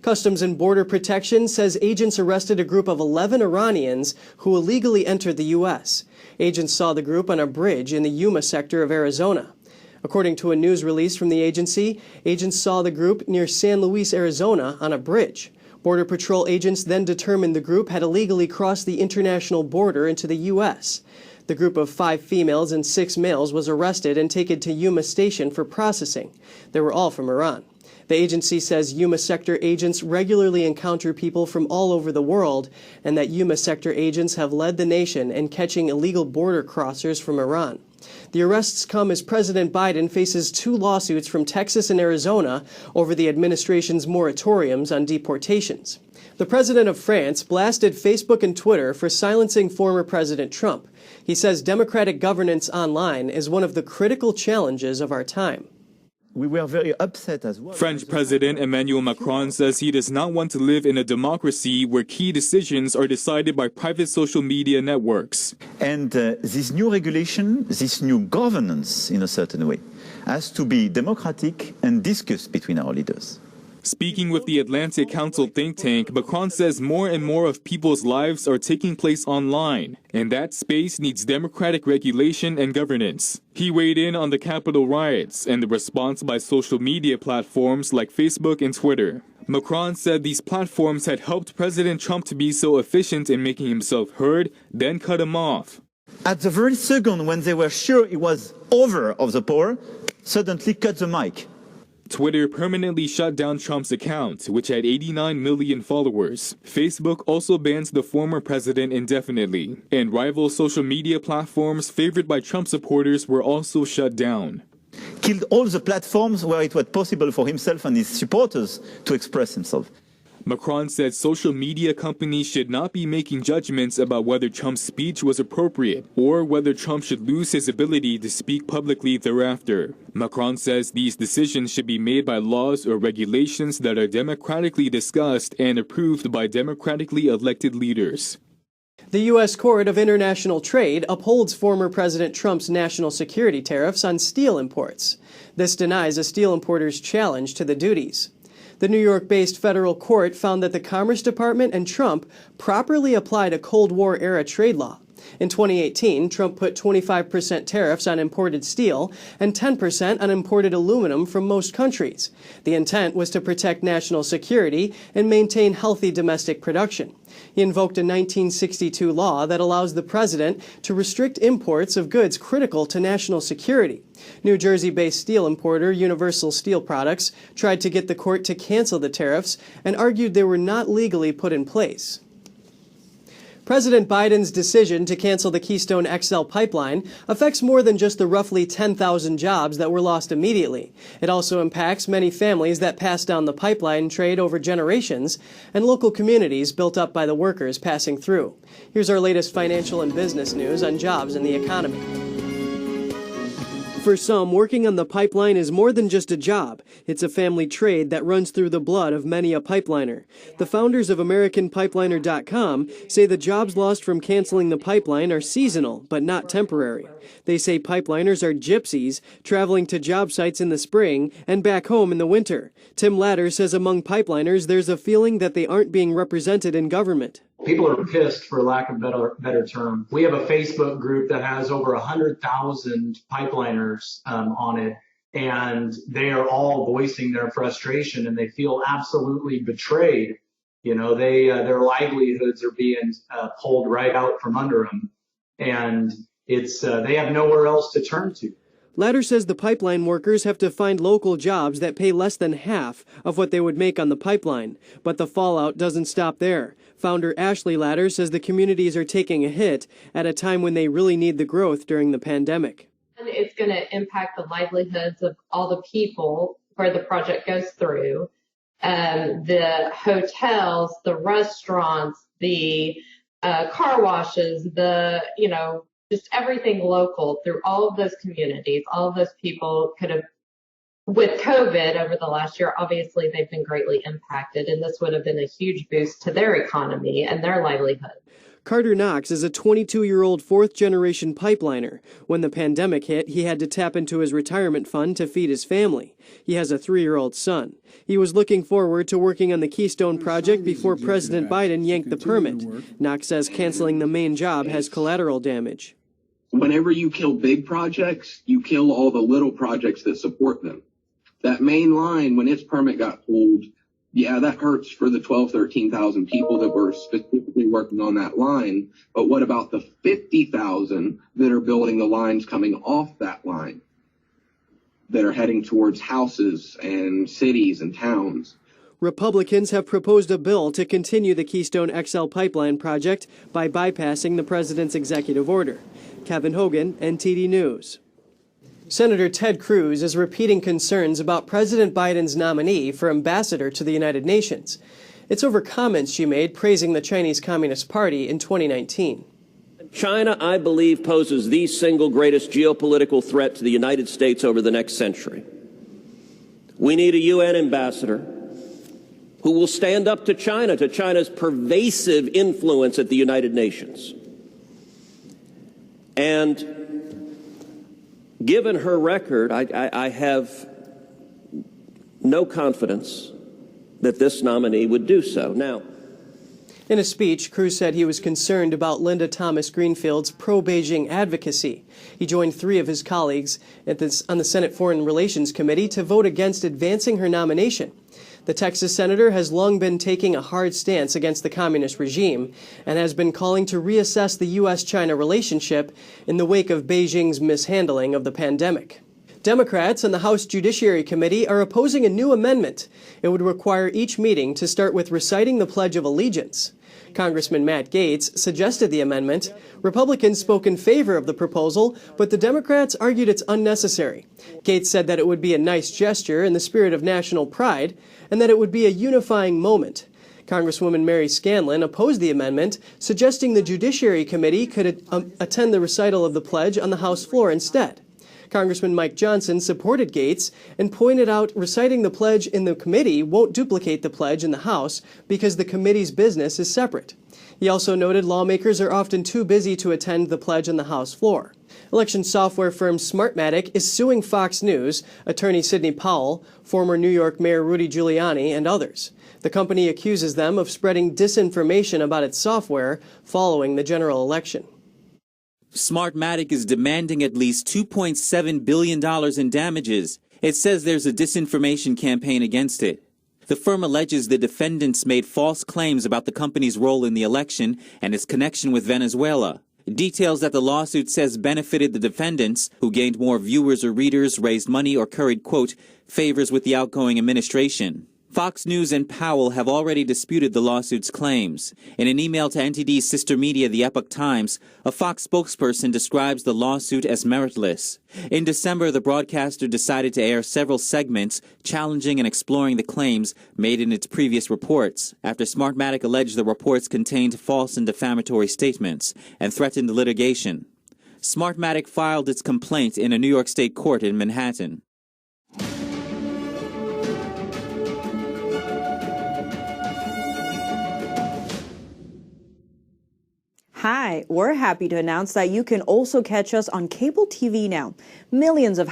Customs and Border Protection says agents arrested a group of 11 Iranians who illegally entered the U.S. Agents saw the group on a bridge in the Yuma sector of Arizona. According to a news release from the agency, agents saw the group near San Luis, Arizona on a bridge. Border Patrol agents then determined the group had illegally crossed the international border into the U.S. The group of 5 females and 6 males was arrested and taken to Yuma Station for processing. They were all from Iran. The agency says Yuma sector agents regularly encounter people from all over the world, and that Yuma sector agents have led the nation in catching illegal border crossers from Iran. The arrests come as President Biden faces 2 lawsuits from Texas and Arizona over the administration's moratoriums on deportations. The president of France blasted Facebook and Twitter for silencing former President Trump. He says democratic governance online is one of the critical challenges of our time. We were very upset as well. French President Emmanuel Macron says he does not want to live in a democracy where key decisions are decided by private social media networks. And this new regulation, this new governance in a certain way, has to be democratic and discussed between our leaders. Speaking with the Atlantic Council think tank, Macron says more and more of people's lives are taking place online, and that space needs democratic regulation and governance. He weighed in on the Capitol riots and the response by social media platforms like Facebook and Twitter. Macron said these platforms had helped President Trump to be so efficient in making himself heard, then cut him off. At the very second when they were sure it was over of the power, suddenly cut the mic. Twitter permanently shut down Trump's account, which had 89 million followers. Facebook also bans the former president indefinitely, and rival social media platforms favored by Trump supporters were also shut down. Killed all the platforms where it was possible for himself and his supporters to express himself. Macron said social media companies should not be making judgments about whether Trump's speech was appropriate or whether Trump should lose his ability to speak publicly thereafter. Macron says these decisions should be made by laws or regulations that are democratically discussed and approved by democratically elected leaders. The U.S. Court of International Trade upholds former President Trump's national security tariffs on steel imports. This denies a steel importer's challenge to the duties. The New York-based federal court found that the Commerce Department and Trump properly applied a Cold War-era trade law. In 2018, Trump put 25% tariffs on imported steel and 10% on imported aluminum from most countries. The intent was to protect national security and maintain healthy domestic production. He invoked a 1962 law that allows the president to restrict imports of goods critical to national security. New Jersey-based steel importer Universal Steel Products tried to get the court to cancel the tariffs and argued they were not legally put in place. President Biden's decision to cancel the Keystone XL pipeline affects more than just the roughly 10,000 jobs that were lost immediately. It also impacts many families that passed down the pipeline trade over generations and local communities built up by the workers passing through. Here's our latest financial and business news on jobs and the economy. For some, working on the pipeline is more than just a job. It's a family trade that runs through the blood of many a pipeliner. The founders of AmericanPipeliner.com say the jobs lost from canceling the pipeline are seasonal, but not temporary. They say pipeliners are gypsies, traveling to job sites in the spring and back home in the winter. Tim Latter says among pipeliners there's a feeling that they aren't being represented in government. People are pissed, for lack of better term. We have a Facebook group that has over 100,000 pipeliners on it, and they are all voicing their frustration, and they feel absolutely betrayed. You know, their livelihoods are being pulled right out from under them, and it's they have nowhere else to turn to. Latter says the pipeline workers have to find local jobs that pay less than half of what they would make on the pipeline. But the fallout doesn't stop there. Founder Ashley Latter says the communities are taking a hit at a time when they really need the growth during the pandemic. It's going to impact the livelihoods of all the people where the project goes through. The hotels, the restaurants, the car washes, just everything local through all of those communities. All of those people could have, with COVID over the last year, obviously they've been greatly impacted, and this would have been a huge boost to their economy and their livelihood. Carter Knox is a 22-year-old fourth-generation pipeliner. When the pandemic hit, he had to tap into his retirement fund to feed his family. He has a 3-year-old son. He was looking forward to working on the Keystone project before President Biden yanked the permit. Knox says canceling the main job has collateral damage. Whenever you kill big projects, you kill all the little projects that support them. That main line, when its permit got pulled, yeah, that hurts for the 13,000 people that were specifically working on that line. But what about the 50,000 that are building the lines coming off that line, that are heading towards houses and cities and towns? Republicans have proposed a bill to continue the Keystone XL pipeline project by bypassing the president's executive order. Kevin Hogan, NTD News. Senator Ted Cruz is repeating concerns about President Biden's nominee for ambassador to the United Nations. It's over comments she made praising the Chinese Communist Party in 2019. China, I believe, poses the single greatest geopolitical threat to the United States over the next century. We need a UN ambassador who will stand up to China's pervasive influence at the United Nations. And given her record, I have no confidence that this nominee would do so. Now, in a speech, Cruz said he was concerned about Linda Thomas Greenfield's pro-Beijing advocacy. He joined 3 of his colleagues on the Senate Foreign Relations Committee to vote against advancing her nomination. The Texas senator has long been taking a hard stance against the communist regime and has been calling to reassess the U.S.-China relationship in the wake of Beijing's mishandling of the pandemic. Democrats and the House Judiciary Committee are opposing a new amendment. It would require each meeting to start with reciting the Pledge of Allegiance. Congressman Matt Gaetz suggested the amendment. Republicans spoke in favor of the proposal, but the Democrats argued it's unnecessary. Gaetz said that it would be a nice gesture in the spirit of national pride and that it would be a unifying moment. Congresswoman Mary Scanlon opposed the amendment, suggesting the Judiciary Committee could attend the recital of the pledge on the House floor instead. Congressman Mike Johnson supported Gaetz and pointed out reciting the pledge in the committee won't duplicate the pledge in the House because the committee's business is separate. He also noted lawmakers are often too busy to attend the pledge on the House floor. Election software firm Smartmatic is suing Fox News, attorney Sidney Powell, former New York Mayor Rudy Giuliani, and others. The company accuses them of spreading disinformation about its software following the general election. Smartmatic is demanding at least $2.7 billion in damages. It says there's a disinformation campaign against it. The firm alleges the defendants made false claims about the company's role in the election and its connection with Venezuela. Details that the lawsuit says benefited the defendants, who gained more viewers or readers, raised money, or curried, quote, favors with the outgoing administration. Fox News and Powell have already disputed the lawsuit's claims. In an email to NTD's sister media, The Epoch Times, a Fox spokesperson describes the lawsuit as meritless. In December, the broadcaster decided to air several segments challenging and exploring the claims made in its previous reports, after Smartmatic alleged the reports contained false and defamatory statements and threatened litigation. Smartmatic filed its complaint in a New York State court in Manhattan. Hi, we're happy to announce that you can also catch us on cable TV now. Millions of